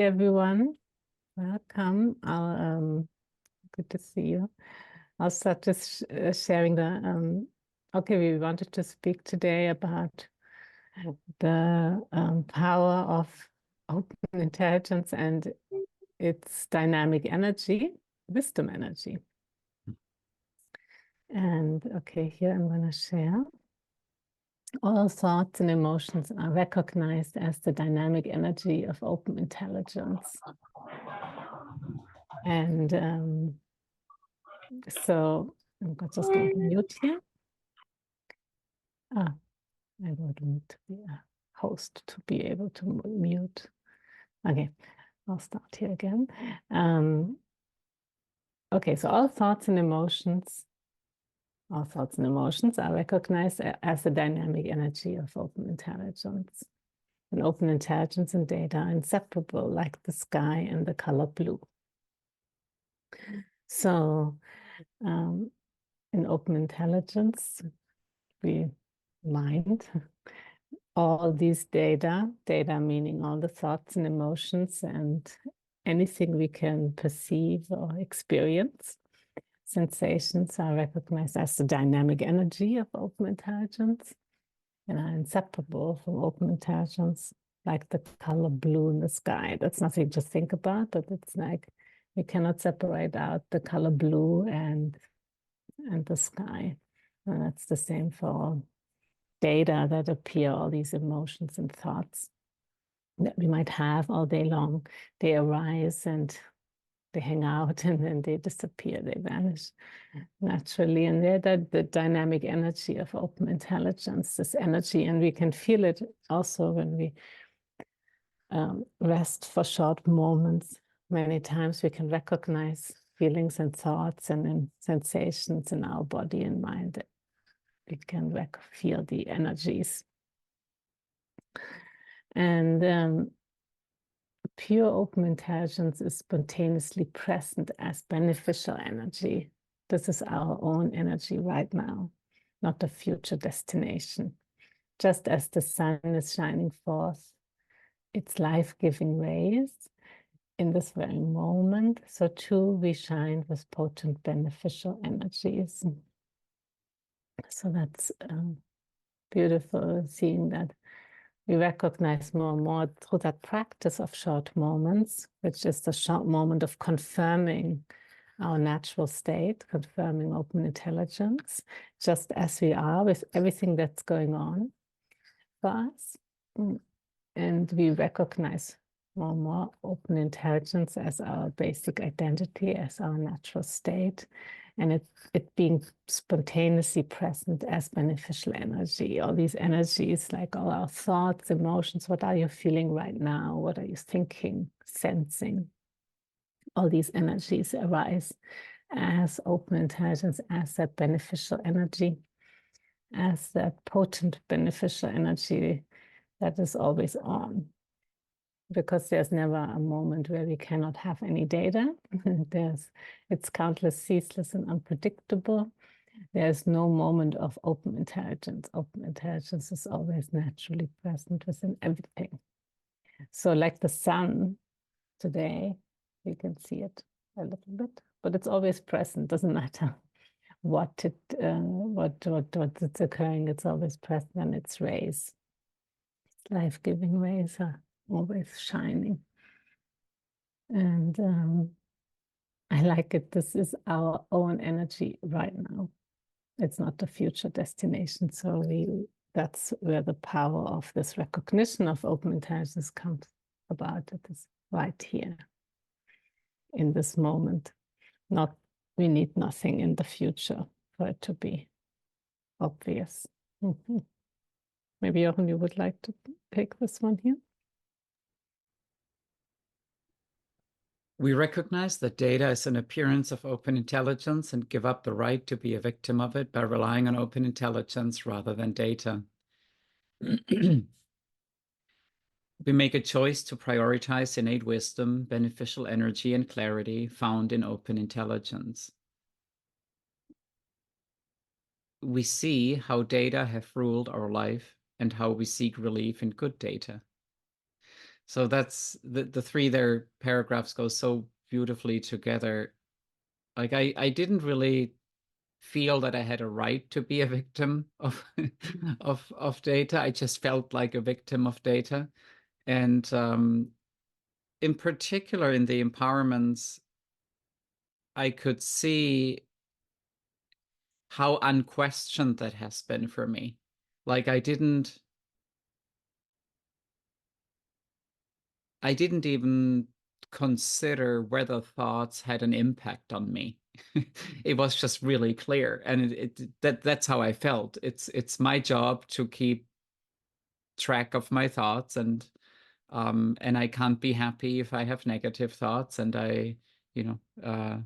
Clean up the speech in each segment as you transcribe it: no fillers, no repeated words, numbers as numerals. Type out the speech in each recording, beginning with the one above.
Everyone, welcome. Good to see you. I'll start just sharing okay, we wanted to speak today about the power of open intelligence and its dynamic energy, wisdom energy. And okay, here I'm going to share. All thoughts and emotions are recognized as the dynamic energy of open intelligence. And so I'm just going to mute here. I would need to be a host to be able to mute. Okay, I'll start here again. Okay, so all thoughts and emotions are recognized as the dynamic energy of open intelligence. And open intelligence and data are inseparable, like the sky and the color blue. So in open intelligence, we mind all these data meaning all the thoughts and emotions and anything we can perceive or experience. Sensations are recognized as the dynamic energy of open intelligence and are inseparable from open intelligence, like the color blue in the sky. That's nothing to think about, but it's like we cannot separate out the color blue and the sky. And that's the same for all data that appear, all these emotions and thoughts that we might have all day long. They arise and they hang out and then they disappear, they vanish naturally. And they're the dynamic energy of open intelligence, this energy. And we can feel it also when we rest for short moments. Many times we can recognize feelings and thoughts and sensations in our body and mind. We can feel the energies. And pure open intelligence is spontaneously present as beneficial energy. This is our own energy right now, not a future destination. Just as the sun is shining forth its life-giving rays in this very moment, so too we shine with potent beneficial energies. So that's beautiful, seeing that we recognize more and more through that practice of short moments, which is the short moment of confirming our natural state, confirming open intelligence, just as we are with everything that's going on for us. And we recognize more and more open intelligence as our basic identity, as our natural state, and it being spontaneously present as beneficial energy. All these energies, like all our thoughts, emotions, what are you feeling right now? What are you thinking, sensing? All these energies arise as open intelligence, as that beneficial energy, as that potent beneficial energy that is always on. Because there's never a moment where we cannot have any data. It's countless, ceaseless, and unpredictable. There's no moment of open intelligence. Open intelligence is always naturally present within everything. So like the sun today, you can see it a little bit, but it's always present. Doesn't matter what's occurring. It's always present, and its rays, its life-giving rays are always shining. And I like it. This is our own energy right now. It's not the future destination. So that's where the power of this recognition of open intelligence comes about. It is right here in this moment. We need nothing in the future for it to be obvious. Maybe Jochen, you would like to take this one here? We recognize that data is an appearance of open intelligence and give up the right to be a victim of it by relying on open intelligence rather than data. We make a choice to prioritize innate wisdom, beneficial energy, and clarity found in open intelligence. We see how data have ruled our life and how we seek relief in good data. So that's the three there paragraphs go so beautifully together. Like I didn't really feel that I had a right to be a victim of of data. I just felt like a victim of data. And in particular in the empowerments, I could see how unquestioned that has been for me. Like I didn't even consider whether thoughts had an impact on me. It was just really clear, and that's how I felt. It's my job to keep track of my thoughts, and I can't be happy if I have negative thoughts, and I, you know,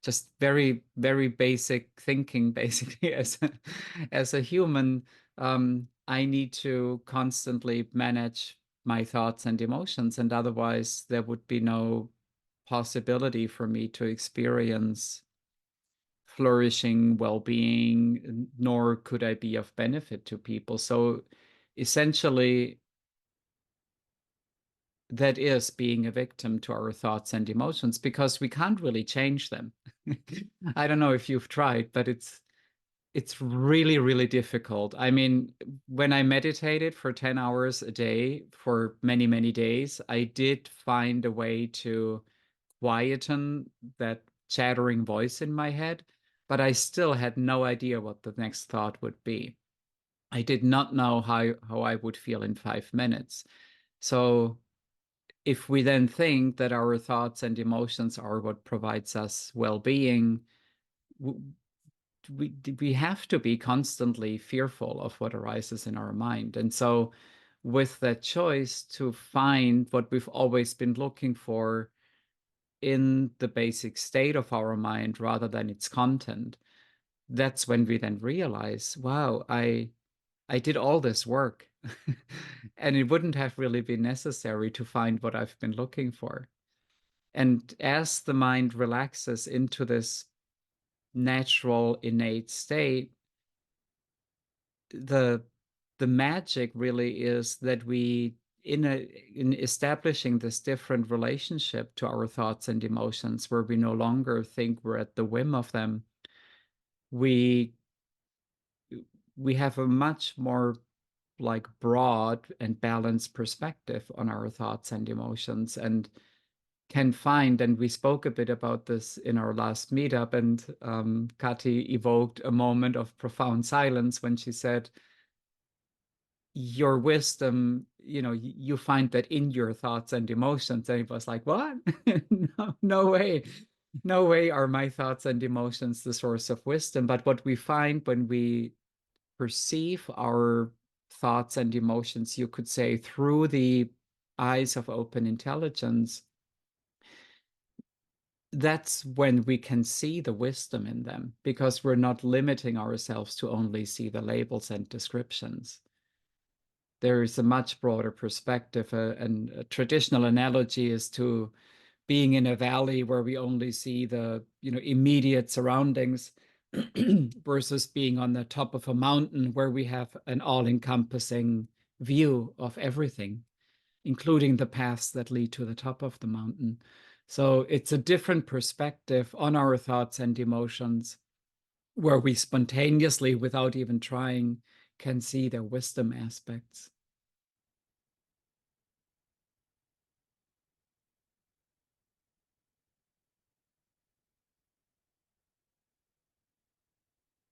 just very, very basic thinking, basically, as a human. I need to constantly manage my thoughts and emotions, and otherwise there would be no possibility for me to experience flourishing well-being, nor could I be of benefit to people. So essentially, that is being a victim to our thoughts and emotions, because we can't really change them. I don't know if you've tried, but it's really, really difficult. I mean, when I meditated for 10 hours a day for many, many days, I did find a way to quieten that chattering voice in my head, but I still had no idea what the next thought would be. I did not know how I would feel in 5 minutes. So if we then think that our thoughts and emotions are what provides us well-being, we have to be constantly fearful of what arises in our mind. And so with that choice to find what we've always been looking for in the basic state of our mind rather than its content, that's when we then realize, wow, I did all this work and it wouldn't have really been necessary to find what I've been looking for. And as the mind relaxes into this natural, innate state, the magic really is that we, in establishing this different relationship to our thoughts and emotions, where we no longer think we're at the whim of them, we have a much more like broad and balanced perspective on our thoughts and emotions, and can find, and we spoke a bit about this in our last meetup, and Kati evoked a moment of profound silence when she said, your wisdom, you find that in your thoughts and emotions. And it was like, what? No way. No way are my thoughts and emotions the source of wisdom. But what we find when we perceive our thoughts and emotions, you could say, through the eyes of open intelligence, that's when we can see the wisdom in them, because we're not limiting ourselves to only see the labels and descriptions. There is a much broader perspective, and a traditional analogy is to being in a valley where we only see the immediate surroundings versus being on the top of a mountain where we have an all-encompassing view of everything, including the paths that lead to the top of the mountain. So it's a different perspective on our thoughts and emotions, where we spontaneously, without even trying, can see their wisdom aspects.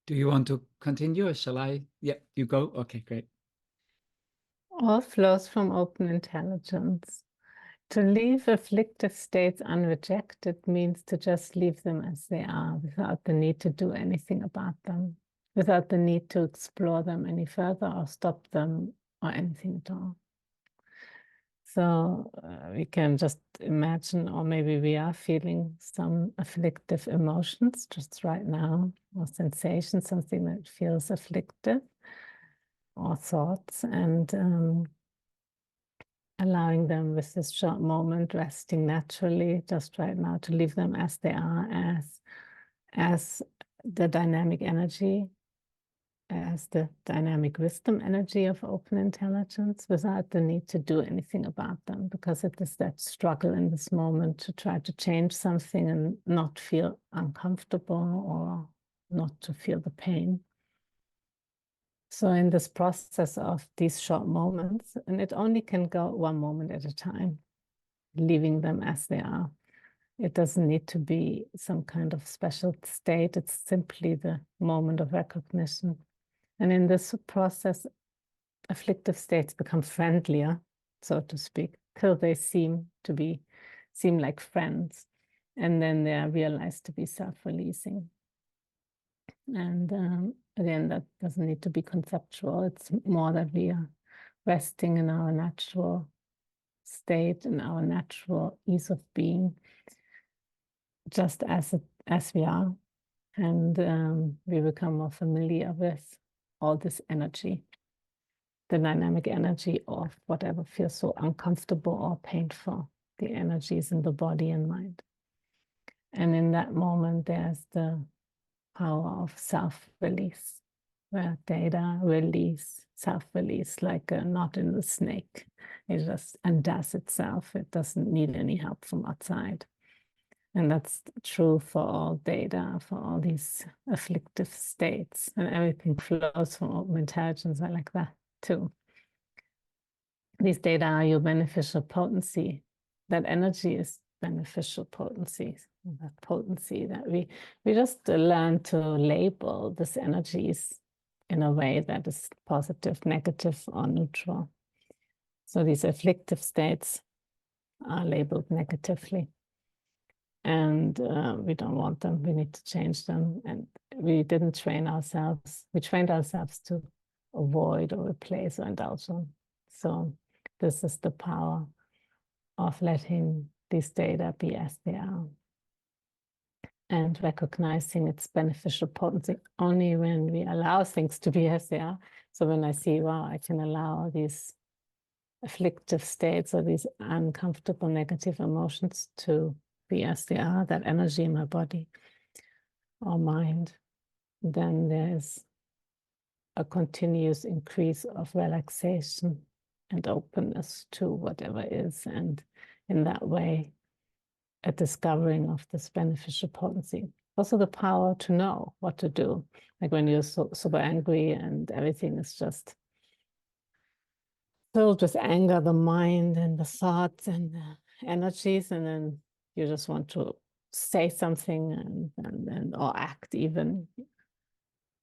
Do you want to continue, or shall I? Yeah, you go. Okay, great. All flows from open intelligence. To leave afflictive states unrejected means to just leave them as they are, without the need to do anything about them, without the need to explore them any further or stop them or anything at all. So we can just imagine, or maybe we are feeling some afflictive emotions just right now, or sensation, something that feels afflictive, or thoughts, and allowing them with this short moment, resting naturally just right now, to leave them as they are, as the dynamic energy, as the dynamic wisdom energy of open intelligence without the need to do anything about them, because it is that struggle in this moment to try to change something and not feel uncomfortable or not to feel the pain. So in this process of these short moments, and it only can go one moment at a time, leaving them as they are. It doesn't need to be some kind of special state. It's simply the moment of recognition. And in this process, afflictive states become friendlier, so to speak, till they seem like friends. And then they are realized to be self-releasing. And again, that doesn't need to be conceptual. It's more that we are resting in our natural state, in our natural ease of being, just as we are. And we become more familiar with all this energy, the dynamic energy of whatever feels so uncomfortable or painful, the energies in the body and mind. And in that moment, there's the power of self-release, where data release, self-release, like a knot in the snake. It just undoes itself. It doesn't need any help from outside. And that's true for all data, for all these afflictive states, and everything flows from open intelligence. I like that too. These data are your beneficial potency. That energy is beneficial potency. That potency that we just learn to label these energies in a way that is positive, negative, or neutral. So these afflictive states are labeled negatively. And we don't want them. We need to change them. And we didn't train ourselves. We trained ourselves to avoid or replace or indulge them. So this is the power of letting these data be as they are and recognizing its beneficial potency only when we allow things to be as they are. So when I see, wow, I can allow these afflictive states or these uncomfortable negative emotions to be as they are, that energy in my body or mind, then there's a continuous increase of relaxation and openness to whatever is. And in that way, a discovering of this beneficial potency. Also the power to know what to do. Like when you're super angry and everything is just filled with anger, the mind and the thoughts and the energies, and then you just want to say something and or act even.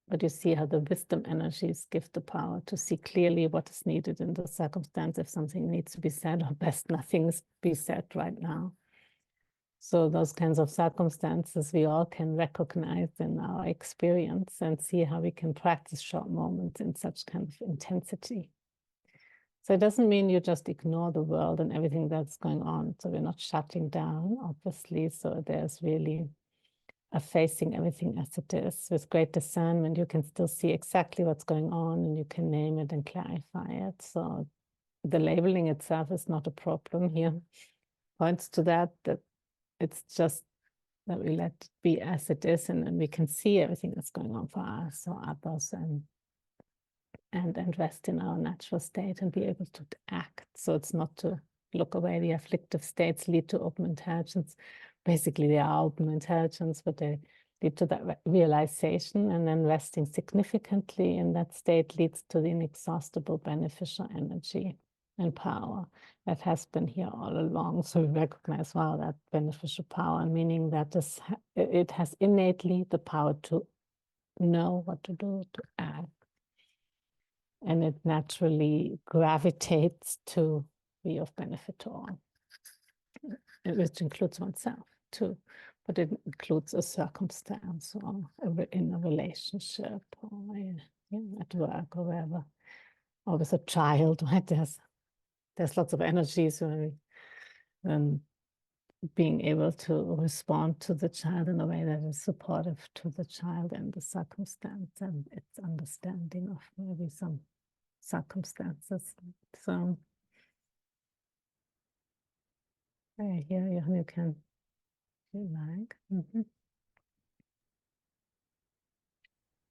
But you see how the wisdom energies give the power to see clearly what is needed in the circumstance, if something needs to be said, or best nothing is be said right now. So those kinds of circumstances we all can recognize in our experience and see how we can practice short moments in such kind of intensity. So it doesn't mean you just ignore the world and everything that's going on. So we're not shutting down, obviously. So there's really a facing everything as it is with great discernment. You can still see exactly what's going on and you can name it and clarify it. So the labeling itself is not a problem here. Points to that it's just that we let it be as it is, and then we can see everything that's going on for us or others, and rest in our natural state and be able to act. So it's not to look away. The afflictive states lead to open intelligence. Basically, they are open intelligence, but they lead to that realization, and then resting significantly in that state leads to the inexhaustible beneficial energy and power that has been here all along. So we recognize, wow, that beneficial power, meaning that it has innately the power to know what to do, to act. And it naturally gravitates to be of benefit to all, which includes oneself too, but it includes a circumstance or in a relationship or at work or wherever, or with a child, right? There's lots of energies when being able to respond to the child in a way that is supportive to the child and the circumstance and its understanding of maybe some circumstances. So here you can, if you like.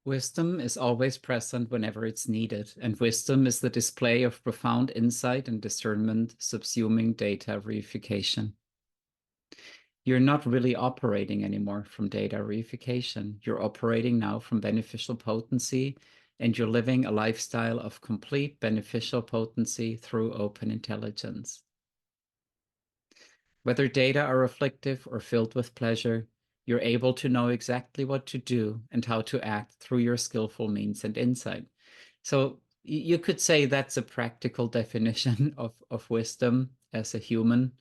Wisdom is always present whenever it's needed, and wisdom is the display of profound insight and discernment subsuming data reification. You're not really operating anymore from data reification. You're operating now from beneficial potency, and you're living a lifestyle of complete beneficial potency through open intelligence. Whether data are afflictive or filled with pleasure, you're able to know exactly what to do and how to act through your skillful means and insight. So you could say that's a practical definition of wisdom as a human,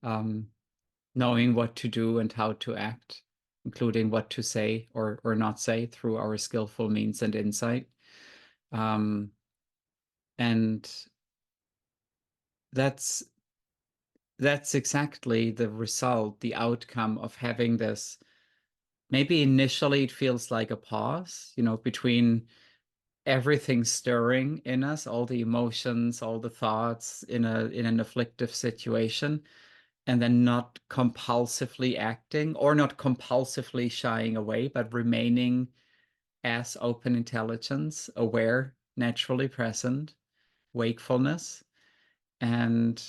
knowing what to do and how to act, including what to say or not say through our skillful means and insight. And that's exactly the result, the outcome of having this. Maybe initially it feels like a pause, between everything stirring in us, all the emotions, all the thoughts in an afflictive situation, and then not compulsively acting or not compulsively shying away, but remaining as open intelligence, aware, naturally present, wakefulness, and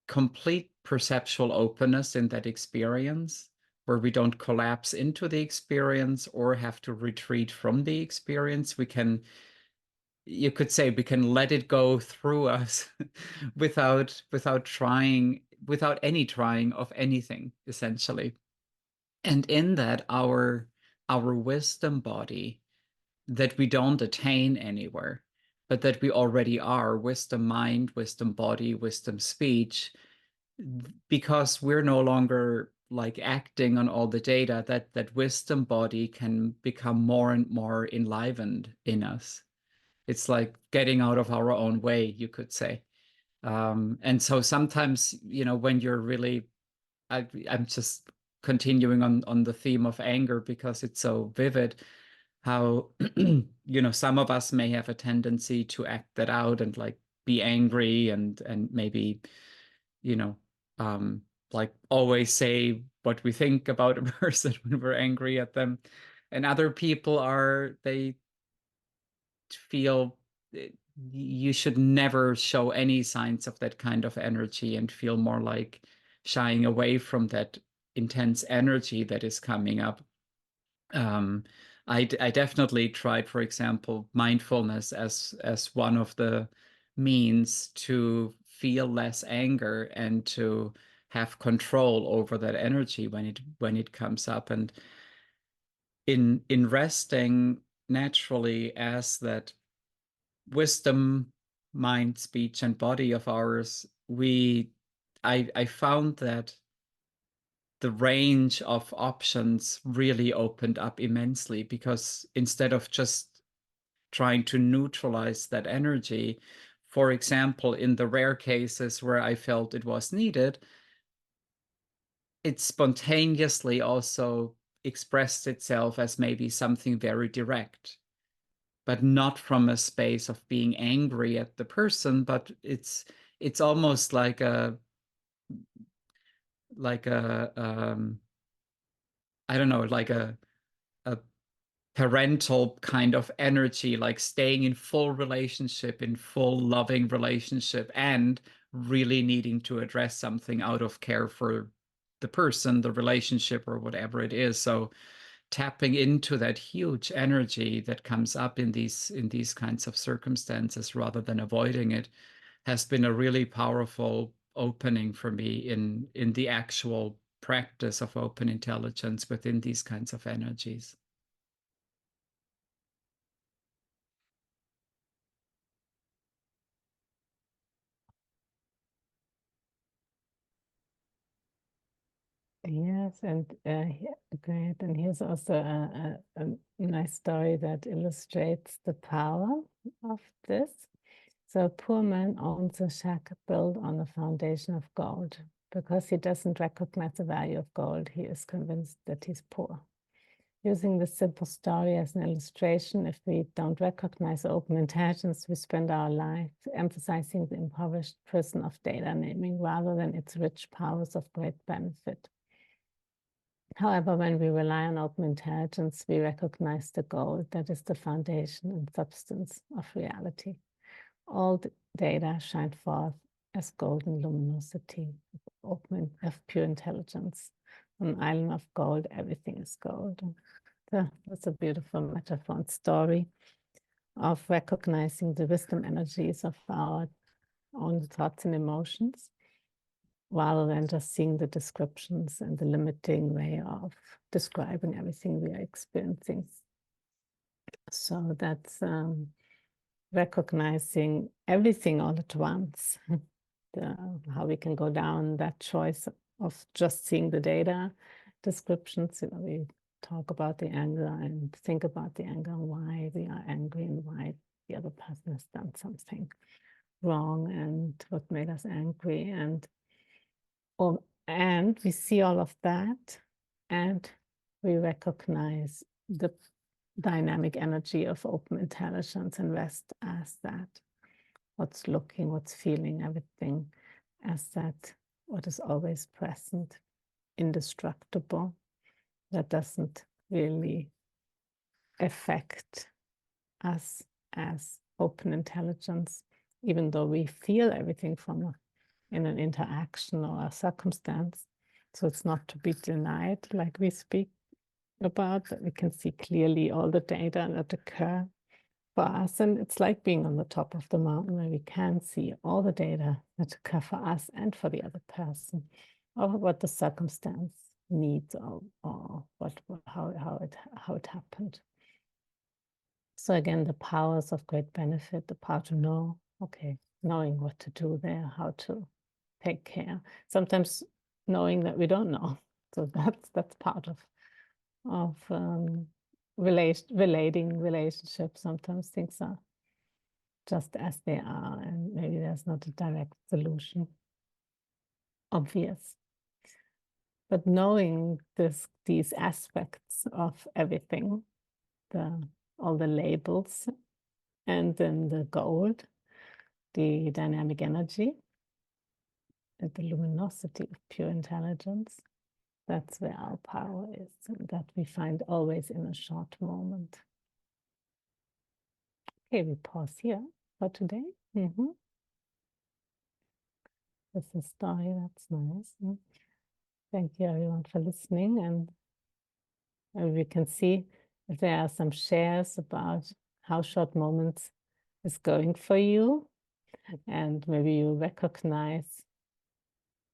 complete perceptual openness in that experience, where we don't collapse into the experience or have to retreat from the experience. You could say we can let it go through us without any trying of anything, essentially. And in that, our wisdom body that we don't attain anywhere, but that we already are, wisdom mind, wisdom body, wisdom speech, because we're no longer like acting on all the data, that wisdom body can become more and more enlivened in us. It's like getting out of our own way, you could say. And so sometimes, when you're really, I'm just continuing on the theme of anger because it's so vivid, how, some of us may have a tendency to act that out and like be angry and maybe, like always say what we think about a person when we're angry at them. And other people they feel you should never show any signs of that kind of energy and feel more like shying away from that intense energy that is coming up. I definitely tried, for example, mindfulness as one of the means to feel less anger and to have control over that energy when it comes up. And in resting naturally as that wisdom, mind, speech, and body of ours, I found that the range of options really opened up immensely, because instead of just trying to neutralize that energy, for example, in the rare cases where I felt it was needed, it spontaneously also expressed itself as maybe something very direct, but not from a space of being angry at the person, but it's almost like a I don't know, like a parental kind of energy, like staying in full relationship, in full loving relationship, and really needing to address something out of care for the person, the relationship, or whatever it is. So tapping into that huge energy that comes up in these kinds of circumstances rather than avoiding it has been a really powerful opening for me in the actual practice of open intelligence within these kinds of energies. Yes, and great. And here's also a nice story that illustrates the power of this. So a poor man owns a shack built on a foundation of gold. Because he doesn't recognize the value of gold, he is convinced that he's poor. Using this simple story as an illustration, if we don't recognize open intelligence, we spend our life emphasizing the impoverished prison of data naming rather than its rich powers of great benefit. However, when we rely on open intelligence, we recognize the goal that is the foundation and substance of reality. All the data shine forth as golden luminosity, open of pure intelligence. On an island of gold, everything is gold. That's a beautiful metaphor and story of recognizing the wisdom energies of our own thoughts and emotions, rather than just seeing the descriptions and the limiting way of describing everything we are experiencing. So that's recognizing everything all at once. How we can go down that choice of just seeing the data descriptions. We talk about the anger and think about the anger, why we are angry and why the other person has done something wrong and what made us angry. And we see all of that, and we recognize the dynamic energy of open intelligence and rest as that. What's looking, what's feeling, everything as that, what is always present, indestructible, that doesn't really affect us as open intelligence, even though we feel everything from in an interaction or a circumstance. So it's not to be denied, like we speak about, that we can see clearly all the data that occur for us. And it's like being on the top of the mountain where we can see all the data that occur for us and for the other person, or what the circumstance needs, or how it happened. So again, the powers of great benefit, the power to know, okay, knowing what to do there, how to take care. Sometimes knowing that we don't know. So that's part of relating relationships. Sometimes things are just as they are, and maybe there's not a direct solution, obvious. But knowing these aspects of everything, all the labels, and then the gold, the dynamic energy, and the luminosity of pure intelligence, that's where our power is, and that we find always in a short moment. Okay, we pause here for today. This is a story, that's nice. Thank you everyone for listening, and we can see if there are some shares about how short moments is going for you, and maybe you recognize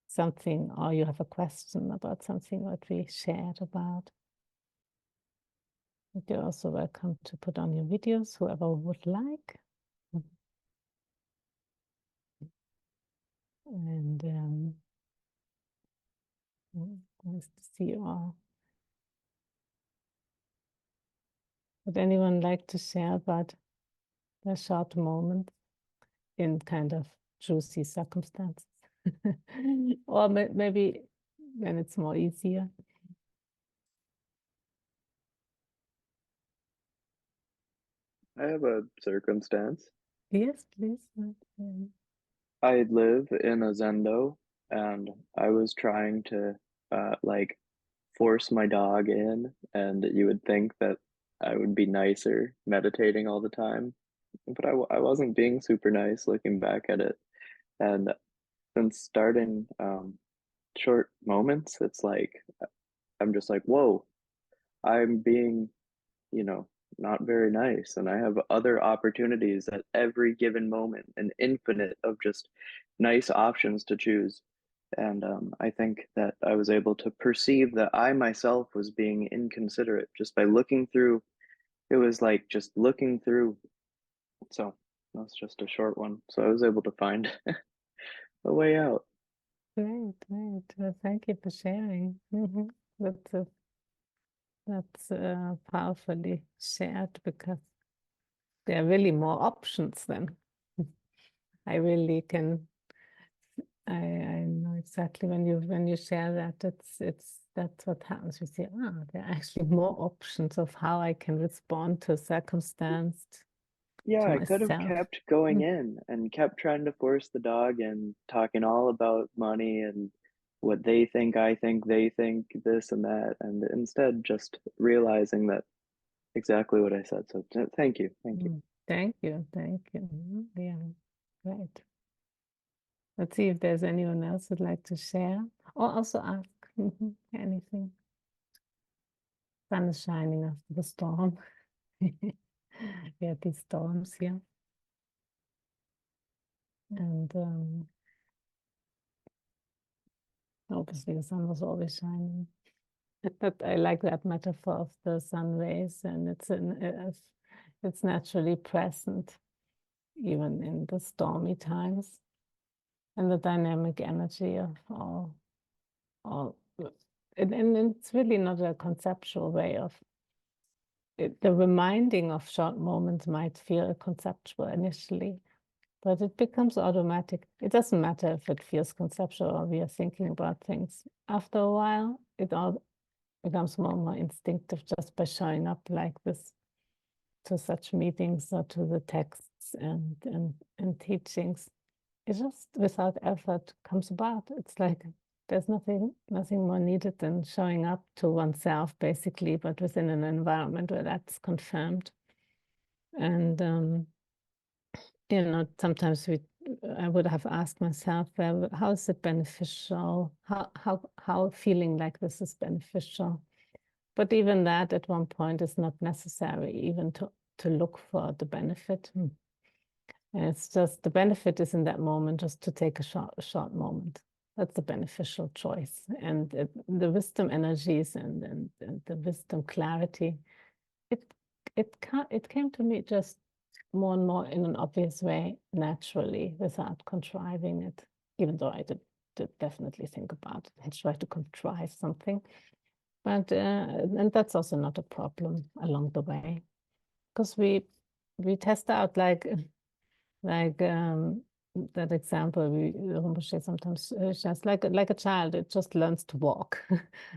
something, or you have a question about something that we shared about. You're also welcome to put on your videos, whoever would like. And nice to see you all. Would anyone like to share about their short moment in kind of juicy circumstances? Or maybe when it's more easier. I have a circumstance. Yes, please. I live in a Zendo and I was trying to like force my dog in, and you would think that I would be nicer meditating all the time, but I wasn't being super nice looking back at it. And since starting short moments, it's like I'm just like, whoa, I'm being, you know, not very nice. And I have other opportunities at every given moment, an infinite of just nice options to choose. And I think that I was able to perceive that I myself was being inconsiderate just by looking through. It was like just looking through. So that's just a short one. So I was able to find a way out. Great. Well, thank you for sharing. That's powerfully shared, because there are really more options then. I really can. I know exactly when you share that. That's what happens. You see, there are actually more options of how I can respond to a circumstance, Yeah, to I could have myself. kept going in and kept trying to force the dog and talking all about money and what they think, I think, they think, this and that, and instead just realizing that exactly what I said. So thank you. Thank you. Thank you. Yeah, great. Let's see if there's anyone else who'd like to share or also ask anything. Sun is shining after the storm. We had these storms here. And obviously the sun was always shining. But I like that metaphor of the sun rays, and it's naturally present even in the stormy times, and the dynamic energy of all and it's really not a conceptual way of it. The reminding of short moments might feel conceptual initially, but it becomes automatic. It doesn't matter if it feels conceptual or we are thinking about things. After a while, it all becomes more and more instinctive just by showing up like this to such meetings or to the texts and teachings. It just without effort comes about. It's like there's nothing more needed than showing up to oneself, basically, but within an environment where that's confirmed. And sometimes I would have asked myself, well, how is it beneficial? How feeling like this is beneficial? But even that at one point is not necessary, even to look for the benefit. It's just the benefit is in that moment, just to take a short moment. That's the beneficial choice. And the wisdom energies and the wisdom clarity, it came to me just more and more in an obvious way, naturally, without contriving it, even though I did definitely think about it and try to contrive something. But and that's also not a problem along the way, because we test out like that example Rinpoche sometimes shares, like a child. It just learns to walk.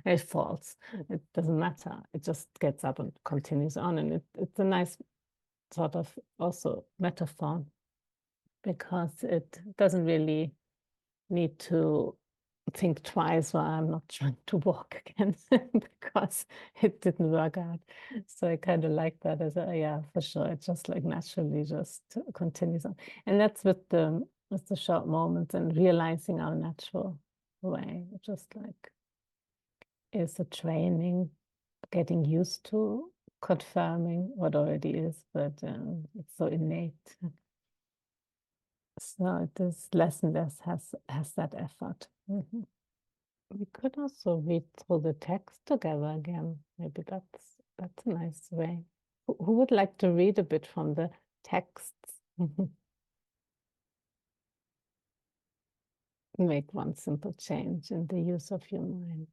It falls. It doesn't matter. It just gets up and continues on. And it's a nice sort of also metaphor, because it doesn't really need to think twice, well, I'm not trying to walk again because it didn't work out. So I kind of like that as yeah, for sure. It just like naturally just continues on. And that's with the short moments and realizing our natural way. It just like is a training, getting used to confirming what already is, but it's so innate. So it is less and less has that effort. We could also read through the text together again. Maybe that's a nice way. Who would like to read a bit from the texts? Make one simple change in the use of your mind.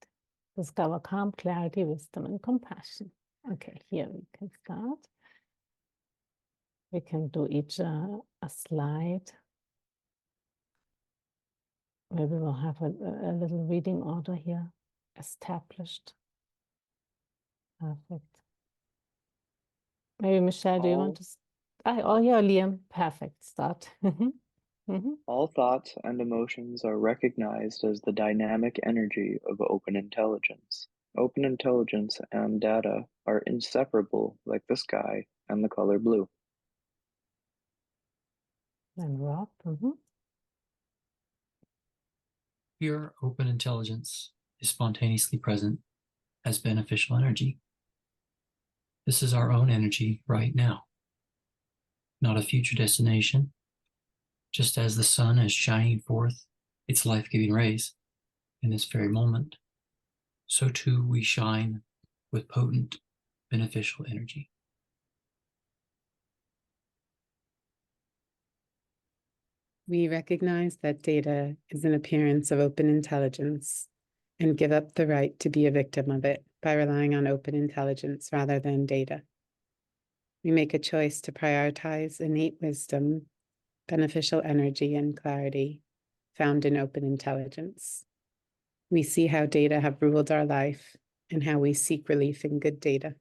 Discover calm, clarity, wisdom, and compassion. Okay, here we can start. We can do each a slide. Maybe we'll have a little reading order here established. Perfect. Maybe Michelle, do you want to? Oh, yeah, Liam. Perfect. Start. All thoughts and emotions are recognized as the dynamic energy of open intelligence. Open intelligence and data are inseparable, like the sky and the color blue. And Rob. Pure open intelligence is spontaneously present as beneficial energy. This is our own energy right now, not a future destination. Just as the sun is shining forth its life-giving rays in this very moment, so too we shine with potent beneficial energy. We recognize that data is an appearance of open intelligence and give up the right to be a victim of it by relying on open intelligence rather than data. We make a choice to prioritize innate wisdom, beneficial energy, and clarity found in open intelligence. We see how data have ruled our life and how we seek relief in good data.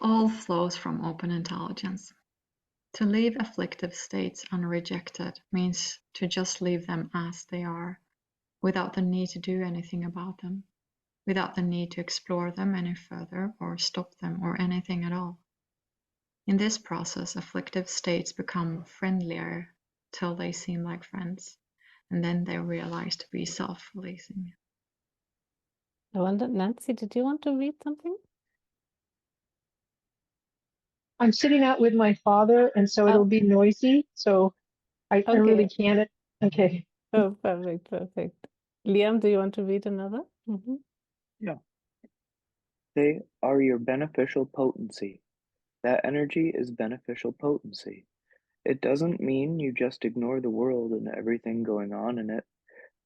All flows from open intelligence. To leave afflictive states unrejected means to just leave them as they are, without the need to do anything about them, without the need to explore them any further or stop them or anything at all. In this process, afflictive states become friendlier till they seem like friends, and then they realize to be self-releasing. I wonder, Nancy, did you want to read something? I'm sitting out with my father, and so it'll Oh. be noisy. So I really Okay. can't. Okay. Oh, perfect, perfect. Liam, do you want to read another? They are your beneficial potency. That energy is beneficial potency. It doesn't mean you just ignore the world and everything going on in it.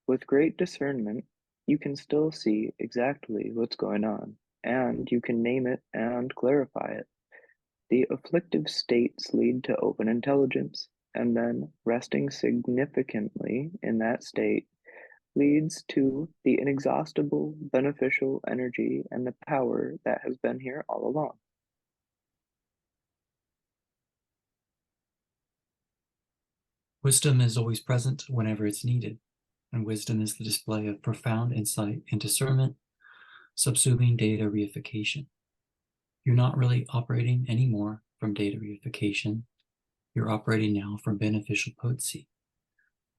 With great discernment, you can still see exactly what's going on, and you can name it and clarify it. The afflictive states lead to open intelligence, and then resting significantly in that state leads to the inexhaustible beneficial energy and the power that has been here all along. Wisdom is always present whenever it's needed, and wisdom is the display of profound insight and discernment, subsuming data reification. You're not really operating anymore from data reification. You're operating now from beneficial potency,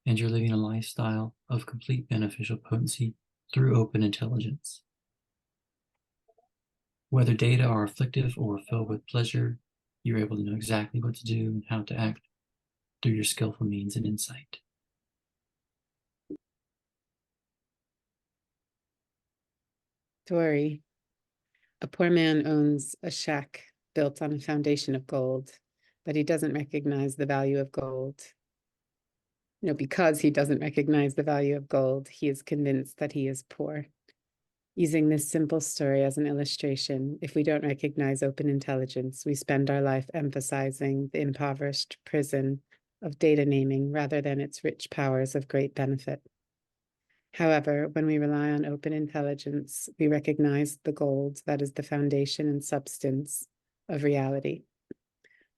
and you're living a lifestyle of complete beneficial potency through open intelligence. Whether data are afflictive or filled with pleasure, you're able to know exactly what to do and how to act through your skillful means and insight. Story. A poor man owns a shack built on a foundation of gold, but he doesn't recognize the value of gold. No, because he doesn't recognize the value of gold, he is convinced that he is poor. Using this simple story as an illustration, if we don't recognize open intelligence, we spend our life emphasizing the impoverished prison of data naming rather than its rich powers of great benefit. However, when we rely on open intelligence, we recognize the gold that is the foundation and substance of reality.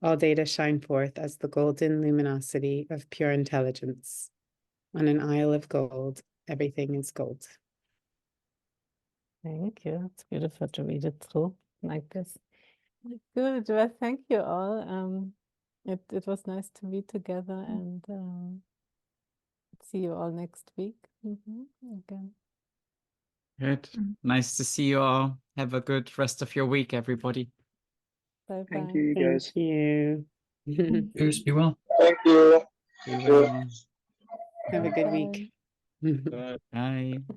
All data shine forth as the golden luminosity of pure intelligence. On an isle of gold, everything is gold. Thank you. It's beautiful to read it through like this. Good. Well, thank you all. It was nice to be together and see you all next week. Again. Good. Nice to see you all. Have a good rest of your week, everybody. Bye-bye. Thank you, you guys. Thank you. Cheers, be well. Thank you. Be well. Have a good Bye. week. Bye.